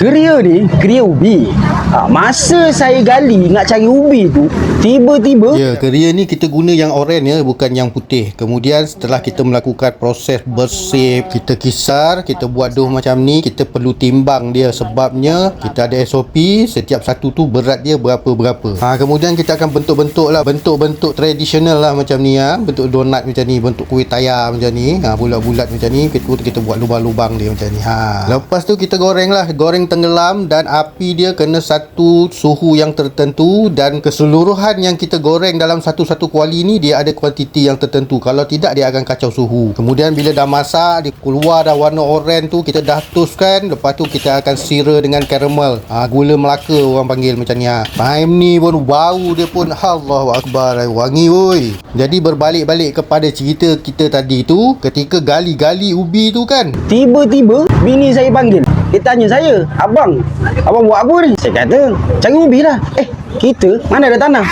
Keria ubi. Masa saya gali nak cari ubi tu, tiba-tiba Ya, keria ni kita guna yang oranye ya, bukan yang putih. Kemudian setelah kita melakukan proses bersih, kita kisar, kita buat dough macam ni, kita perlu timbang dia sebabnya kita ada SOP, setiap satu tu berat dia berapa-berapa. Kemudian kita akan bentuk-bentuk lah, bentuk-bentuk tradisional lah macam ni ya, bentuk donat macam ni, bentuk kuih tayar macam ni, bulat-bulat macam ni, kita buat lubang-lubang dia macam ni. Lepas tu kita goreng lah, goreng tenggelam dan api dia kena satu suhu yang tertentu dan keseluruhan yang kita goreng dalam satu-satu kuali ni dia ada kuantiti yang tertentu. Kalau tidak dia akan kacau suhu. Kemudian bila dah masak, dia keluar dah warna oranye tu, kita dah toastkan. Lepas tu kita akan sira dengan caramel. Gula Melaka orang panggil macam ni. Time ni pun bau dia pun Allahu Akbar, wangi woi. Jadi berbalik-balik kepada cerita kita tadi tu, ketika gali-gali ubi tu kan, tiba-tiba bini saya panggil. Dia tanya saya, abang buat apa ni? Saya kata, cari ubi lah. Kita mana ada tanah.